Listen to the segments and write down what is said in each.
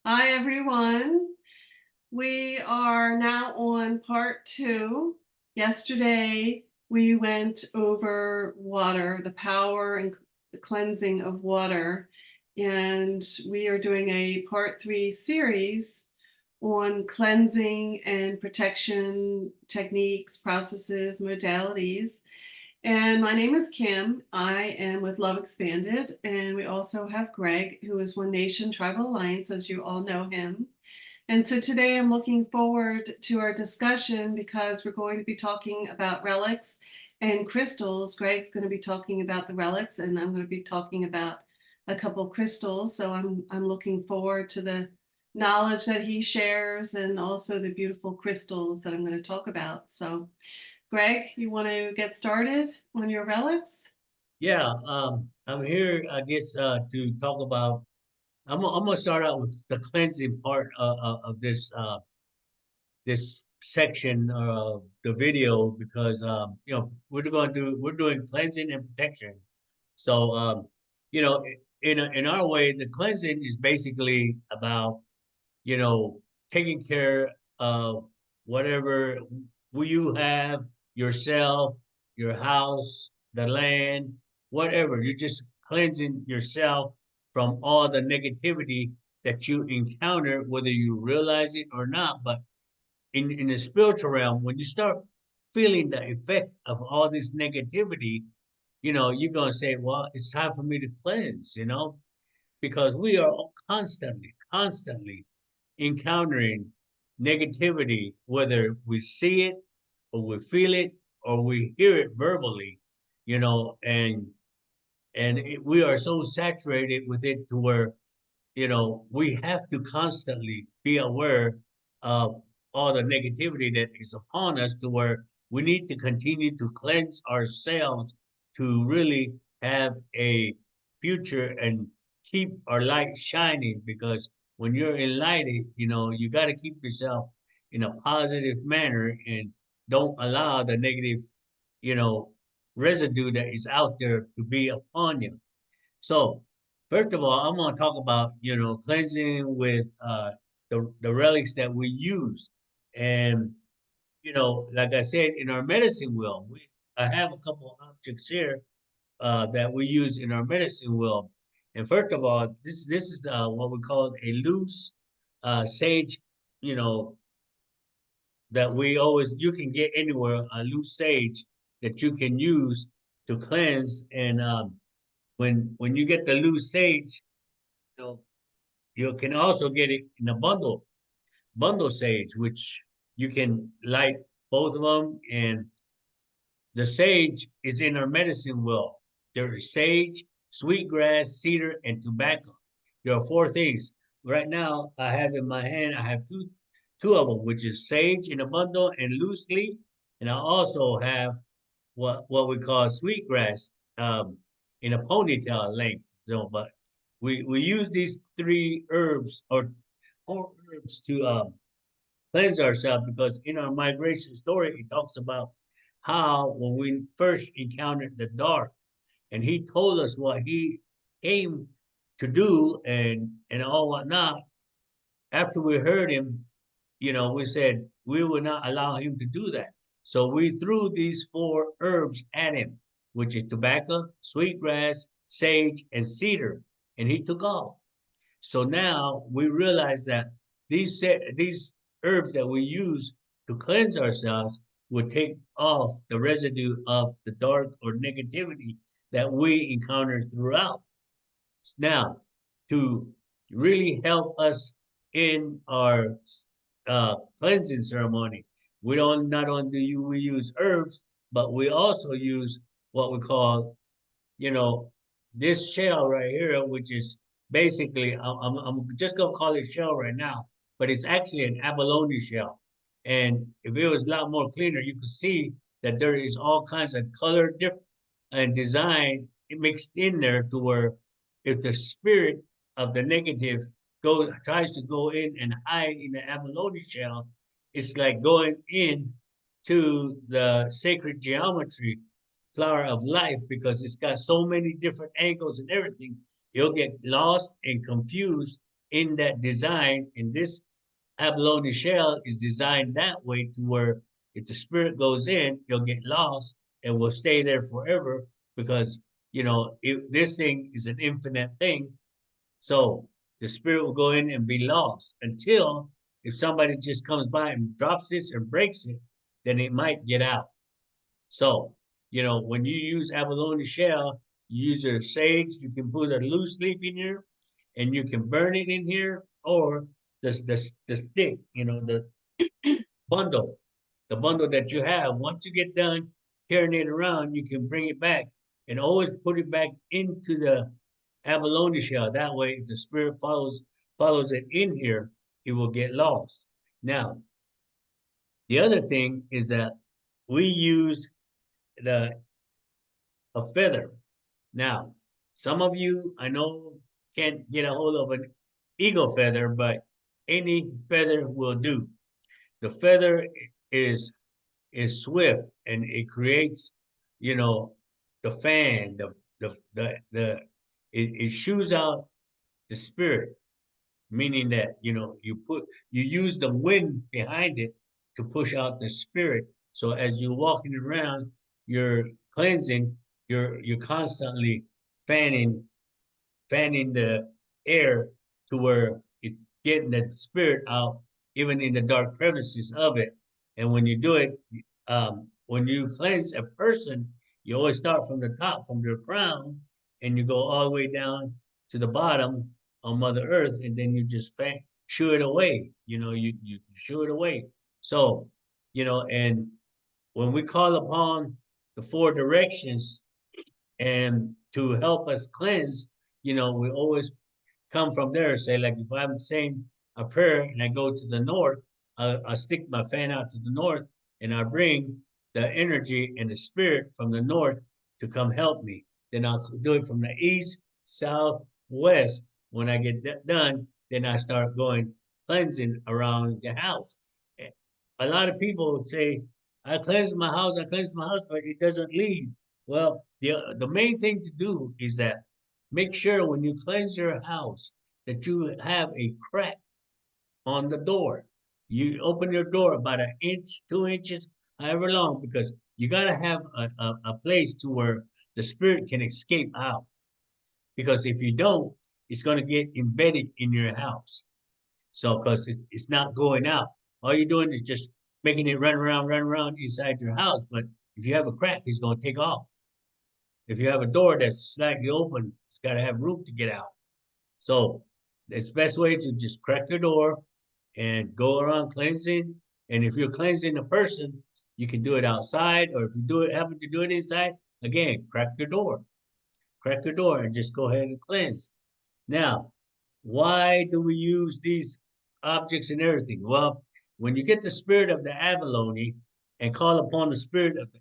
Hi, everyone. We are now on part two. Yesterday, we went over water, the power and the cleansing of water. And we are doing a part three series on cleansing and protection techniques, processes, modalities. And my name is Kim. I am with Love Expanded. And we also have Greg, who is One Nation Tribal Alliance, as you all know him. And so today I'm looking forward to our discussion because we're going to be talking about relics and crystals. Greg's going to be talking about the relics, and I'm going to be talking about a couple crystals. So I'm looking forward to the knowledge that he shares and also the beautiful crystals that I'm going to talk about. So Greg, you want to get started on your relics? Yeah, I'm here, I guess, to talk about. I'm gonna start out with the cleansing part of this section of the video because we're doing cleansing and protection. So in our way, the cleansing is basically about you know taking care of whatever you have, yourself, your house, the land, whatever. You're just cleansing yourself from all the negativity that you encounter, whether you realize it or not. But in the spiritual realm, when you start feeling the effect of all this negativity, you're gonna say, well, it's time for me to cleanse, because we are constantly encountering negativity, whether we see it or we feel it or we hear it verbally, and we are so saturated with it to where we have to constantly be aware of all the negativity that is upon us to where we need to continue to cleanse ourselves to really have a future and keep our light shining because when you're enlightened, you got to keep yourself in a positive manner and don't allow the negative, you know, residue that is out there to be upon you. So, first of all, I'm going to talk about cleansing with the relics that we use, and like I said, in our medicine wheel, I have a couple of objects here that we use in our medicine wheel. And first of all, this is what we call a loose sage, you know, that we always you can get anywhere a loose sage that you can use to cleanse and when you get the loose sage, know, you can also get it in a bundle sage, which you can light both of them. And the sage is in our medicine wheel. There is sage, sweetgrass, cedar, and tobacco. There are four things. Right now, I have in my hand, I have two of them, which is sage in a bundle and loose leaf. And I also have what we call sweetgrass in a ponytail length. So, but we use these three herbs or four herbs to cleanse ourselves because in our migration story it talks about how when we first encountered the dark, and he told us what he came to do and all whatnot. After we heard him, we said we would not allow him to do that. So we threw these four herbs at him, which is tobacco, sweetgrass, sage, and cedar, and he took off. So now we realize that these herbs that we use to cleanse ourselves would take off the residue of the dark or negativity that we encounter throughout. Now, to really help us in our cleansing ceremony, we don't not only we use herbs, but we also use what we call, you know, this shell right here, which is basically I'm just gonna call it shell right now, but it's actually an abalone shell. And if it was a lot more cleaner, you could see that there is all kinds of color different and design mixed in there to where if the spirit of the negative tries to go in and hide in the abalone shell, it's like going in to the sacred geometry flower of life because it's got so many different angles and everything. You'll get lost and confused in that design, and this abalone shell is designed that way to where if the spirit goes in, you'll get lost and will stay there forever because this thing is an infinite thing. So the spirit will go in and be lost until if somebody just comes by and drops this or breaks it, then it might get out. So, when you use abalone shell, you use a sage, you can put a loose leaf in here and you can burn it in here, or the stick, bundle, the bundle that you have. Once you get done carrying it around, you can bring it back and always put it back into the abalone shell. That way, if the spirit follows it in here, it will get lost. Now, the other thing is that we use the a feather. Now, some of you I know can't get a hold of an eagle feather, but any feather will do. The feather is is swift and it creates, you know, the fan, the it shoots out the spirit, meaning that you use the wind behind it to push out the spirit. So as you're walking around, you're cleansing, you're constantly fanning fanning the air to where it's getting the spirit out, even in the dark crevices of it. And when you do it, when you cleanse a person, you always start from the top, from their crown, and you go all the way down to the bottom on Mother Earth, and then you just shoo it away. You shoo it away. So, and when we call upon the four directions and to help us cleanse, we always come from there. Say, like, if I'm saying a prayer and I go to the north, I stick my fan out to the north and I bring the energy and the spirit from the north to come help me. Then I'll do it from the east, south, west. When I get that done, then I start going cleansing around the house. A lot of people would say, I cleanse my house, but it doesn't leave. Well, the main thing to do is that make sure when you cleanse your house that you have a crack on the door. You open your door about an inch, 2 inches, however long, because you got to have a place to where the spirit can escape out. Because if you don't, it's going to get embedded in your house. So, because it's not going out. All you're doing is just making it run around inside your house. But if you have a crack, it's going to take off. If you have a door that's slightly open, it's got to have room to get out. So it's best way to just crack your door and go around cleansing. And if you're cleansing a person, you can do it outside, or if you happen to do it inside, again, crack your door and just go ahead and cleanse. Now, why do we use these objects and everything? Well, when you get the spirit of the abalone and call upon the spirit of the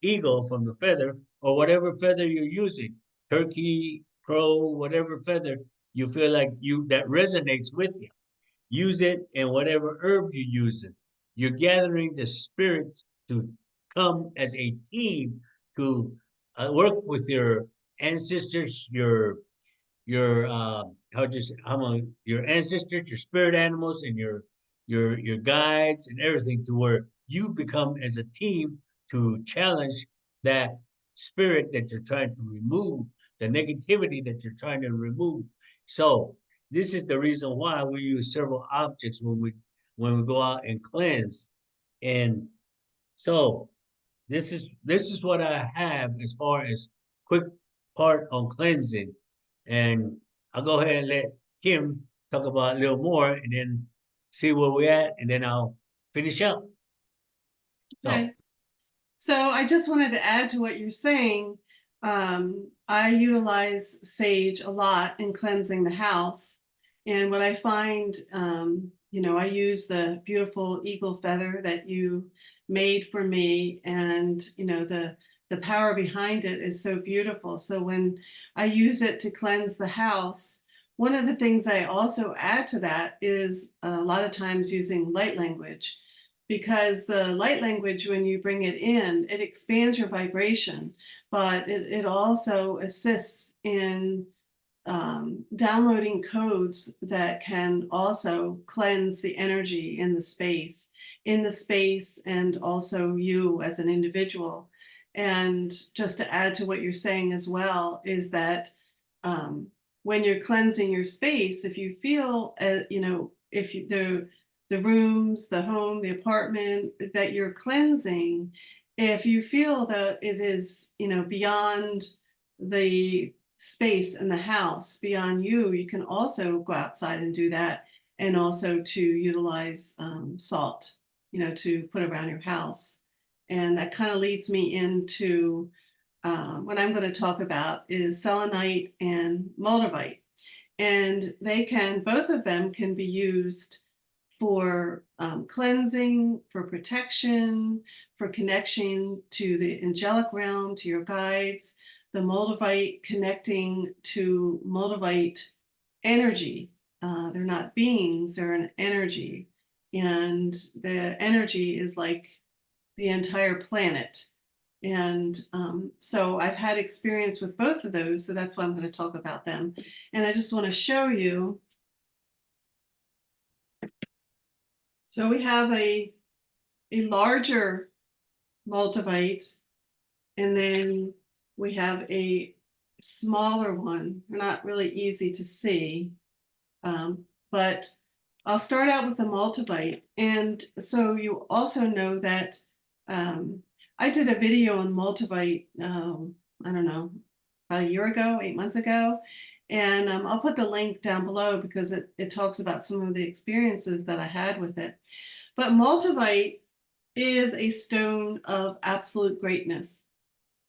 eagle from the feather, or whatever feather you're using, turkey, crow, whatever feather you feel like that resonates with you. Use it in whatever herb you use it. You're gathering the spirits to come as a team to work with your ancestors, your your ancestors, your spirit animals, and your guides and everything, to where you become as a team to challenge that spirit that you're trying to remove, the negativity that you're trying to remove. So this is the reason why we use several objects when we go out and cleanse. And so this is what I have as far as quick part on cleansing. And I'll go ahead and let Kim talk about a little more and then see where we're at, and then I'll finish up. So Okay. So I just wanted to add to what you're saying. I utilize sage a lot in cleansing the house. And what I find, I use the beautiful eagle feather that you made for me. And, the power behind it is so beautiful. So when I use it to cleanse the house, one of the things I also add to that is a lot of times using light language, because the light language, when you bring it in, it expands your vibration, but it also assists in downloading codes that can also cleanse the energy in the space, and also you as an individual. And just to add to what you're saying as well, is that um, when you're cleansing your space, if you feel, if you, the rooms, the home, the apartment that you're cleansing, if you feel that it is, beyond the space in the house, beyond you, you can also go outside and do that, and also to utilize salt, to put around your house. And that kind of leads me into what I'm going to talk about is selenite and moldavite. And both of them can be used for cleansing, for protection, for connection to the angelic realm, to your guides. The moldavite connecting to moldavite energy. They're not beings, they're an energy. And the energy is like the entire planet. And so I've had experience with both of those, so that's why I'm going to talk about them. And I just want to show you. So we have a larger multivite, and then we have a smaller one. They're not really easy to see, but I'll start out with the multivite. And so you also know that I did a video on multivite, I don't know, about a year ago, 8 months ago. And I'll put the link down below because it talks about some of the experiences that I had with it. But multivite is a stone of absolute greatness.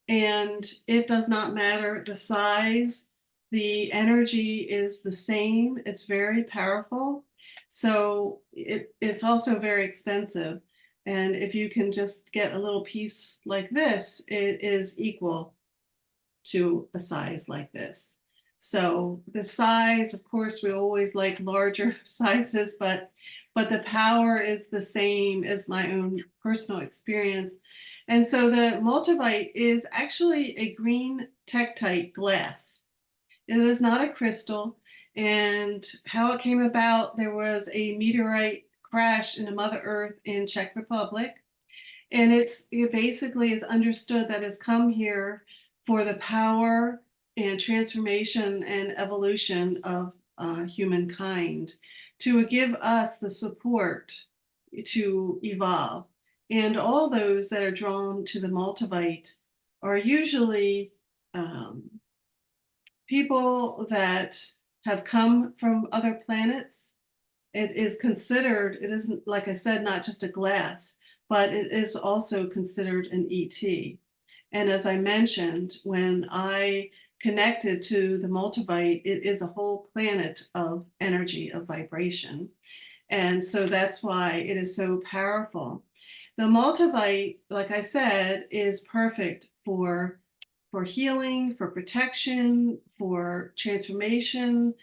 And it does not matter the size, the energy is the same. It's very powerful. So it's also very expensive. And if you can just get a little piece like this, it is equal to a size like this. So the size, of course, we always like larger sizes, but the power is the same as my own personal experience. And so the multivite is actually a green tektite glass. It is not a crystal. And how it came about, there was a meteorite crash into Mother Earth in Czech Republic. And it basically is understood that it's come here for the power and transformation and evolution of humankind, to give us the support to evolve. And all those that are drawn to the multivite are usually people that have come from other planets. It isn't, like I said, not just a glass, but it is also considered an ET. And as I mentioned, when I connected to the multivite, it is a whole planet of energy, of vibration. And so that's why it is so powerful. The multivite, like I said, is perfect for healing, for protection, for transformation,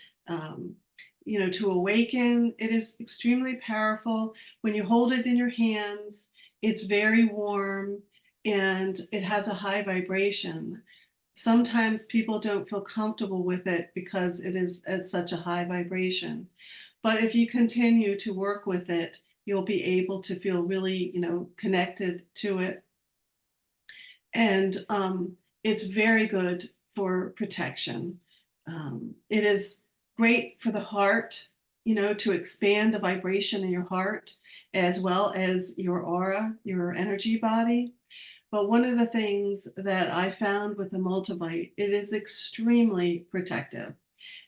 to awaken. It is extremely powerful. When you hold it in your hands, it's very warm and it has a high vibration. Sometimes people don't feel comfortable with it because it is at such a high vibration. But if you continue to work with it, you'll be able to feel really, connected to it. And it's very good for protection. It is great for the heart, to expand the vibration in your heart, as well as your aura, your energy body. But one of the things that I found with the multivite, it is extremely protective.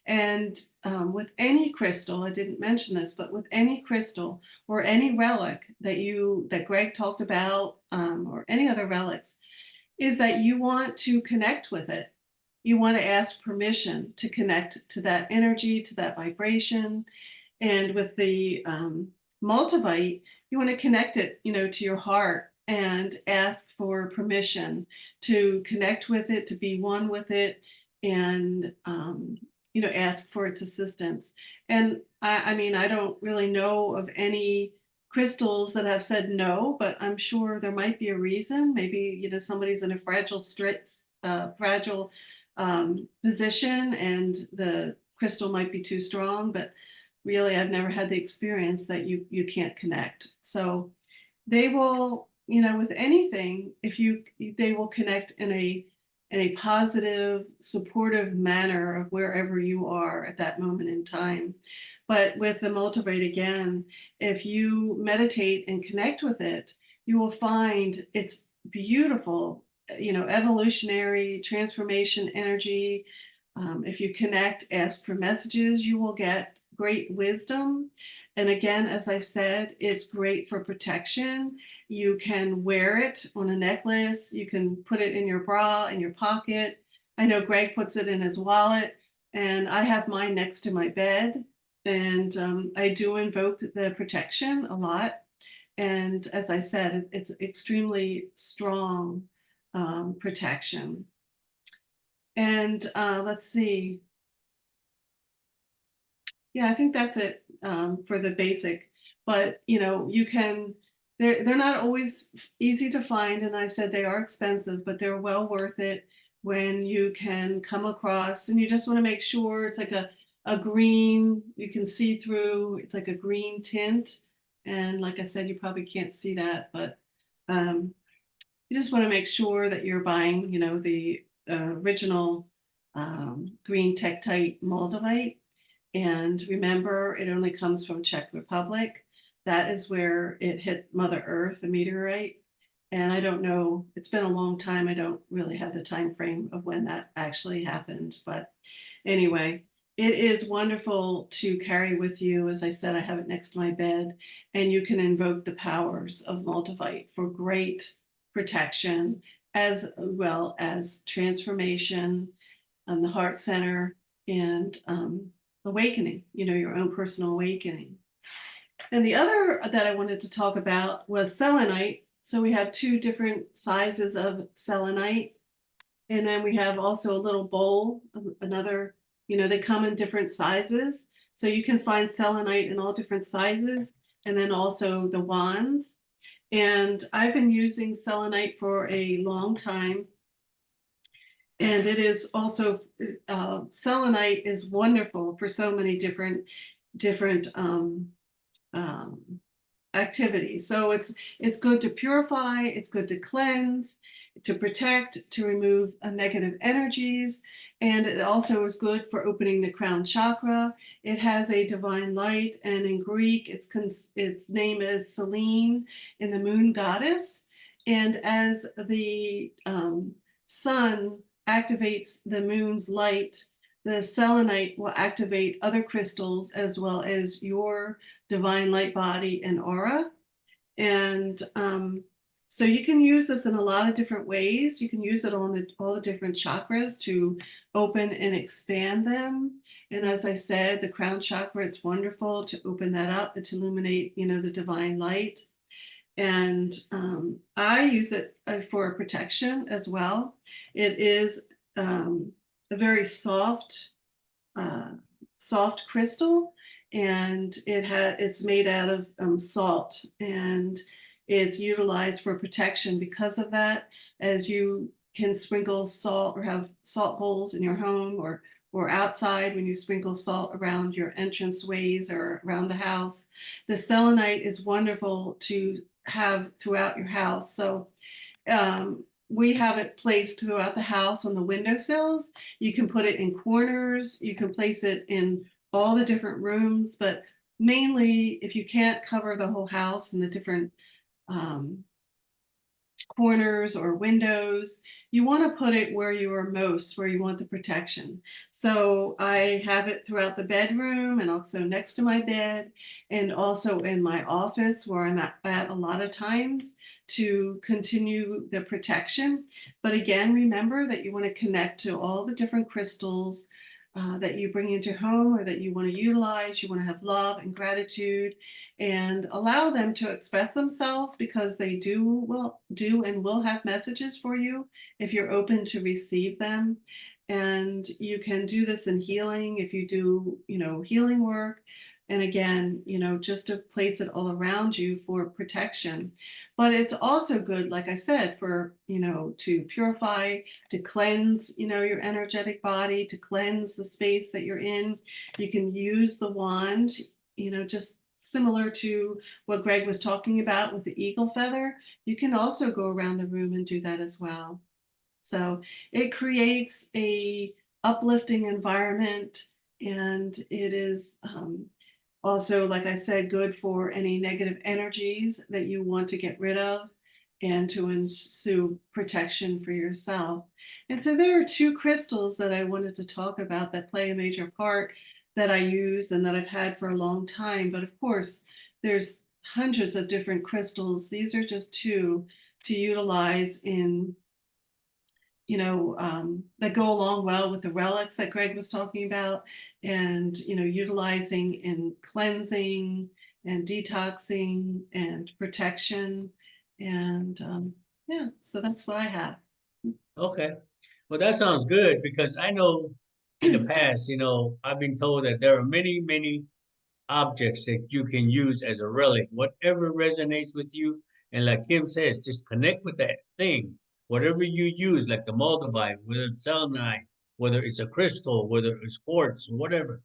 And with any crystal, I didn't mention this, but with any crystal or any relic that Greg talked about, or any other relics, is that you want to connect with it. You want to ask permission to connect to that energy, to that vibration. And with the multivite, you want to connect it, to your heart, and ask for permission to connect with it, to be one with it, and ask for its assistance. And I mean, I don't really know of any crystals that have said no, but I'm sure there might be a reason. Maybe, somebody's in a fragile position and the crystal might be too strong, but really I've never had the experience that you can't connect. So they will, with anything, they will connect in a positive, supportive manner of wherever you are at that moment in time. But with the Moldavite, again, if you meditate and connect with it, you will find it's beautiful, evolutionary transformation energy. If you connect, ask for messages, you will get great wisdom. And again, as I said, it's great for protection. You can wear it on a necklace. You can put it in your bra, in your pocket. I know Greg puts it in his wallet, and I have mine next to my bed. And I do invoke the protection a lot. And as I said, it's extremely strong protection. And let's see. Yeah, I think that's it for the basic. But they're not always easy to find, and I said they are expensive, but they're well worth it when you can come across, and you just want to make sure it's like a green, you can see through, it's like a green tint. And like I said, you probably can't see that, but um, you just want to make sure that you're buying, the original green tektite Moldavite. And remember, it only comes from Czech Republic. That is where it hit Mother Earth, the meteorite. And I don't know, it's been a long time. I don't really have the time frame of when that actually happened. But anyway, it is wonderful to carry with you. As I said, I have it next to my bed, and you can invoke the powers of Moldavite for great protection as well as transformation on the heart center and awakening, your own personal awakening. And the other that I wanted to talk about was selenite. So we have two different sizes of selenite. And then we have also a little bowl, another, they come in different sizes. So you can find selenite in all different sizes, and then also the wands. And I've been using selenite for a long time. And it is also, selenite is wonderful for so many different um, activities. So it's good to purify, it's good to cleanse, to protect, to remove negative energies, and it also is good for opening the crown chakra. It has a divine light, and in Greek, its name is Selene, in the moon goddess. And as the sun activates the moon's light, the selenite will activate other crystals as well as your divine light body and aura. And so you can use this in a lot of different ways. You can use it on all the different chakras to open and expand them. And as I said, the crown chakra, it's wonderful to open that up and to illuminate, the divine light. And I use it for protection as well. It is a very soft crystal, and it's made out of salt, and it's utilized for protection because of that. As you can sprinkle salt or have salt bowls in your home, or outside when you sprinkle salt around your entrance ways or around the house, the selenite is wonderful to have throughout your house. So we have it placed throughout the house on the windowsills. You can put it in corners. You can place it in all the different rooms, but mainly if you can't cover the whole house in the different corners or windows, you want to put it where you want the protection. So I have it throughout the bedroom and also next to my bed, and also in my office where I'm at a lot of times to continue the protection. But again, remember that you want to connect to all the different crystals that you bring into your home or that you want to utilize. You want to have love and gratitude and allow them to express themselves, because they will have messages for you if you're open to receive them. And you can do this in healing if you do, healing work. And again, just to place it all around you for protection. But it's also good, like I said, for, to purify, to cleanse, your energetic body, to cleanse the space that you're in. You can use the wand, just similar to what Greg was talking about with the eagle feather. You can also go around the room and do that as well. So it creates a uplifting environment, and it is also, like I said, good for any negative energies that you want to get rid of and to ensue protection for yourself. And so there are two crystals that I wanted to talk about that play a major part that I use and that I've had for a long time. But of course, there's hundreds of different crystals. These are just two to utilize in that go along well with the relics that Greg was talking about, and utilizing in cleansing and detoxing and protection. And yeah, so that's what I have. Okay. Well, that sounds good because I know in the past, I've been told that there are many, many objects that you can use as a relic, whatever resonates with you. And like Kim says, just connect with that thing. Whatever you use, like the Moldavite, whether it's selenite, whether it's a crystal, whether it's quartz, whatever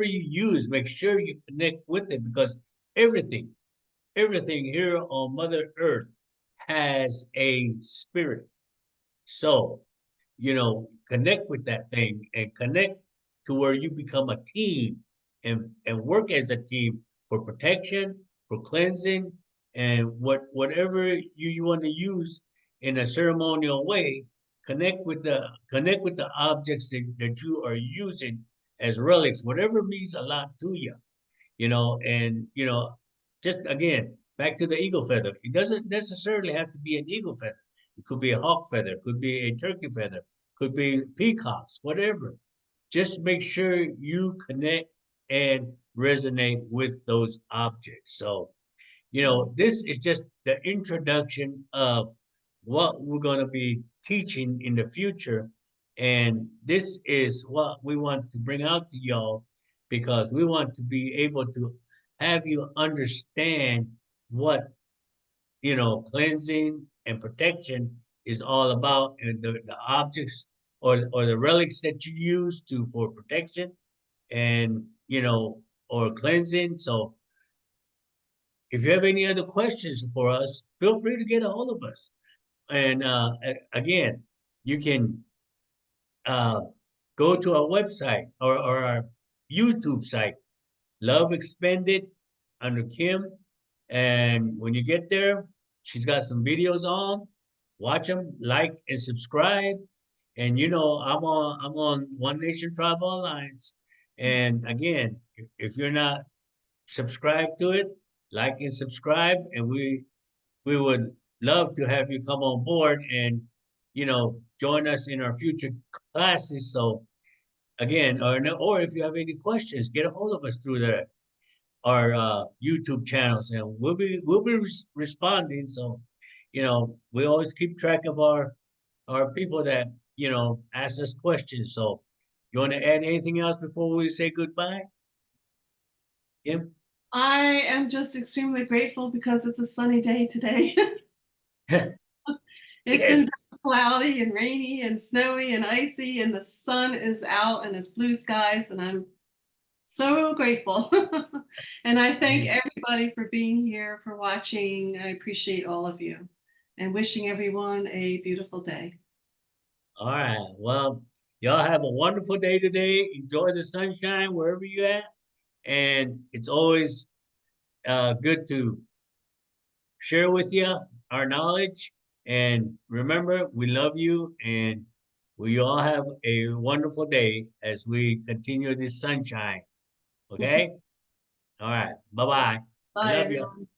you use, make sure you connect with it because everything, everything here on Mother Earth has a spirit. So, connect with that thing and connect to where you become a team and work as a team for protection, for cleansing, and whatever you want to use in a ceremonial way, connect with the objects that you are using as relics, whatever means a lot to you, and just again, back to the eagle feather. It doesn't necessarily have to be an eagle feather. It could be a hawk feather, could be a turkey feather, could be peacocks, whatever. Just make sure you connect and resonate with those objects. So, this is just the introduction of what we're going to be teaching in the future. And this is what we want to bring out to y'all because we want to be able to have you understand what, cleansing and protection is all about and the objects or the relics that you use to for protection and, or cleansing. So if you have any other questions for us, feel free to get a hold of us. And again, you can uh, go to our website or our YouTube site, Love Expended under Kim. And when you get there, she's got some videos on. Watch them, like and subscribe. And I'm on One Nation Tribal Alliance. And again, if you're not subscribed to it, like and subscribe, and we would love to have you come on board and join us in our future classes. So again, or if you have any questions, get a hold of us through our YouTube channels, and we'll be responding. So we always keep track of our people that ask us questions. So you want to add anything else before we say goodbye, Kim? I am just extremely grateful because it's a sunny day today. It's Yes. been cloudy and rainy and snowy and icy, and the sun is out and it's blue skies, and I'm so grateful. And I thank everybody for being here, for watching. I appreciate all of you and wishing everyone a beautiful day. All right. Well, y'all have a wonderful day today. Enjoy the sunshine wherever you're at. And it's always good to share with you our knowledge. And remember, we love you and we all have a wonderful day as we continue this sunshine. Okay? All right. Bye bye. I Bye, love you. everyone.